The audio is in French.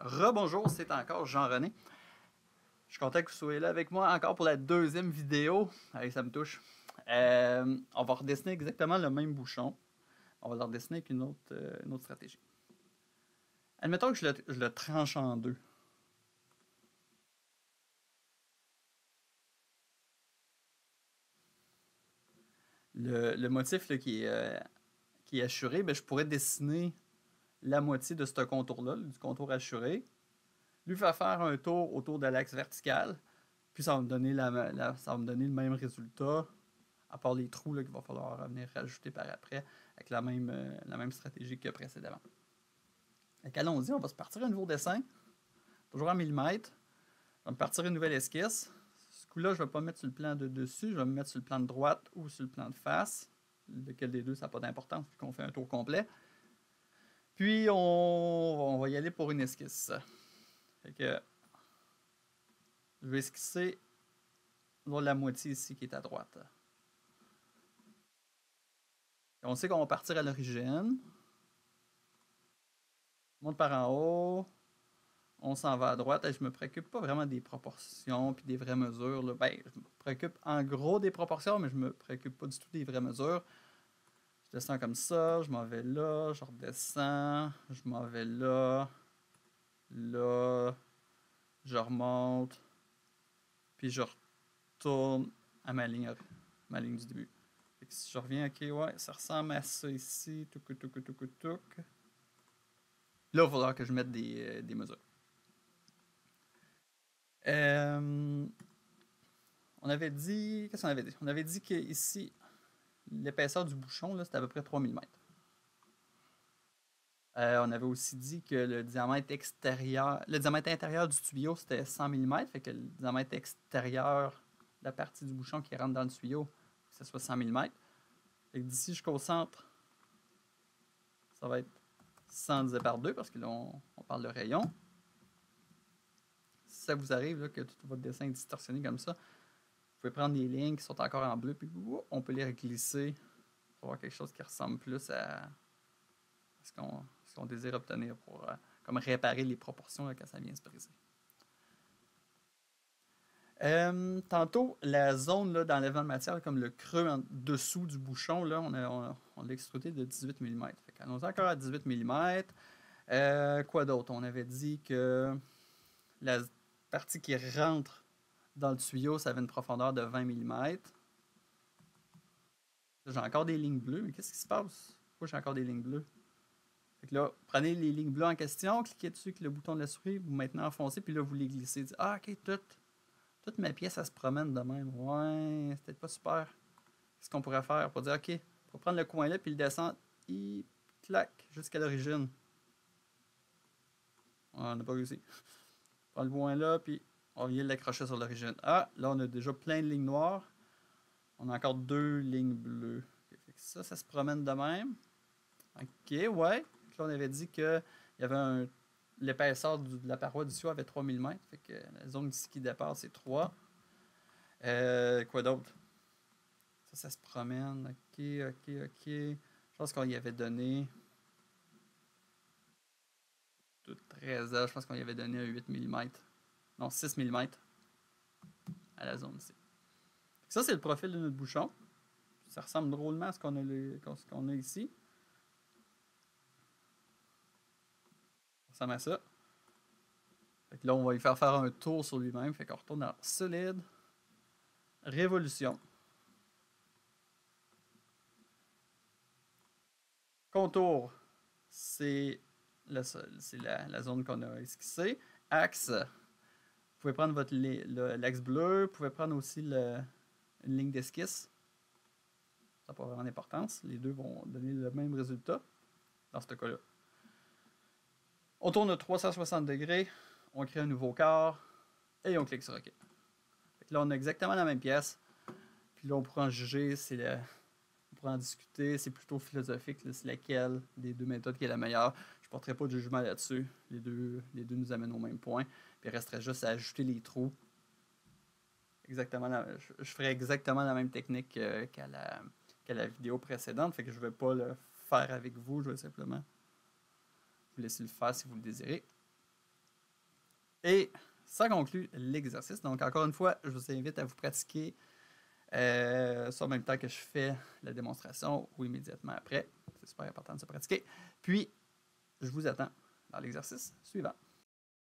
Rebonjour, c'est encore Jean-René. Je suis content que vous soyez là avec moi encore pour la deuxième vidéo. Allez, ça me touche. On va redessiner exactement le même bouchon. On va le redessiner avec une autre stratégie. Admettons que je le tranche en deux. Le motif là, qui est assuré, ben, je pourrais dessiner la moitié de ce contour-là, du contour assuré, lui faire un tour autour de l'axe vertical, puis ça va me donner, ça va me donner le même résultat, à part les trous qu'il va falloir venir rajouter par après, avec la même stratégie que précédemment. Donc allons-y, on va se partir un nouveau dessin, toujours en millimètres. On va me partir une nouvelle esquisse. Ce coup-là, je ne vais pas me mettre sur le plan de dessus, je vais me mettre sur le plan de droite ou sur le plan de face. Lequel des deux, ça n'a pas d'importance, puisqu'on fait un tour complet. Puis, on va y aller pour une esquisse. Fait que, je vais esquisser la moitié ici qui est à droite. Et on sait qu'on va partir à l'origine. On monte par en haut. On s'en va à droite. Et je me préoccupe pas vraiment des proportions puis des vraies mesures. Là. Ben, je me préoccupe en gros des proportions, mais je me préoccupe pas du tout des vraies mesures. Je descends comme ça, je m'en vais là, je redescends, je m'en vais là, là, je remonte, puis je retourne à ma ligne du début. Fait que si je reviens, ok, ouais, ça ressemble à ça ici, touc, touc, touc, touc. Là, il va falloir que je mette des mesures. On avait dit. Qu'est-ce qu'on avait dit? On avait dit que ici, l'épaisseur du bouchon, c'était à peu près 3 mm. On avait aussi dit que le diamètre intérieur du tuyau, c'était 100 mm, fait que le diamètre extérieur, la partie du bouchon qui rentre dans le tuyau, que ce soit 100 mm. Fait que d'ici jusqu'au centre, ça va être 100 divisé par 2, parce que là, on parle de rayon. Si ça vous arrive, là, que tout votre dessin est distorsionné comme ça, vous pouvez prendre des lignes qui sont encore en bleu, puis on peut les glisser pour avoir quelque chose qui ressemble plus à ce qu'on désire obtenir pour comme réparer les proportions là, quand ça vient se briser. Tantôt, la zone d'enlèvement de matière, là, comme le creux en dessous du bouchon, là, on l'a extrudé de 18 mm. On est encore à 18 mm. Quoi d'autre? On avait dit que la partie qui rentre dans le tuyau, ça avait une profondeur de 20 mm. J'ai encore des lignes bleues, mais qu'est-ce qui se passe? Pourquoi j'ai encore des lignes bleues? Fait que là, prenez les lignes bleues en question, cliquez dessus avec le bouton de la souris, vous maintenant enfoncez, puis là, vous les glissez. Ah, ok, toute ma pièce, ça se promène de même. Ouais, c'est peut-être pas super. Qu'est-ce qu'on pourrait faire pour dire, ok, on va prendre le coin là, puis le descendre, et clac, jusqu'à l'origine. On n'a pas réussi. On prend le coin là, puis on vient l'accrocher sur l'origine. Ah, là, on a déjà plein de lignes noires. On a encore deux lignes bleues. Okay, fait que ça se promène de même. Ok, ouais. Là, on avait dit qu'il y avait l'épaisseur de la paroi du tuyau avait 3 mm. Fait que la zone ici qui dépasse, c'est 3. Quoi d'autre? Ça se promène. Ok, ok, ok. Je pense qu'on y avait donné. Tout 13 heures, je pense qu'on y avait donné un 8 mm. Non, 6 mm à la zone ici. Ça, c'est le profil de notre bouchon. Ça ressemble drôlement à ce qu'on a ici. Ça ressemble à ça. Fait que là, on va lui faire un tour sur lui-même. Fait qu'on retourne dans solide, révolution. Contour, c'est la zone qu'on a esquissée. Axe, vous pouvez prendre l'axe bleu. Vous pouvez prendre aussi une ligne d'esquisse. Ça n'a pas vraiment d'importance. Les deux vont donner le même résultat dans ce cas-là. On tourne à 360 degrés. On crée un nouveau quart. Et on clique sur OK. Là, on a exactement la même pièce. Puis là, on pourra en juger, on pourra en discuter, c'est plutôt philosophique, c'est laquelle des deux méthodes qui est la meilleure. Je ne porterai pas de jugement là-dessus. Les deux nous amènent au même point. Puis il resterait juste à ajouter les trous. Je ferai exactement la même technique qu'à la vidéo précédente. Fait que je ne vais pas le faire avec vous. Je vais simplement vous laisser le faire si vous le désirez. Et ça conclut l'exercice. Donc, encore une fois, je vous invite à vous pratiquer ça en même temps que je fais la démonstration ou immédiatement après. C'est super important de se pratiquer. Puis, je vous attends dans l'exercice suivant.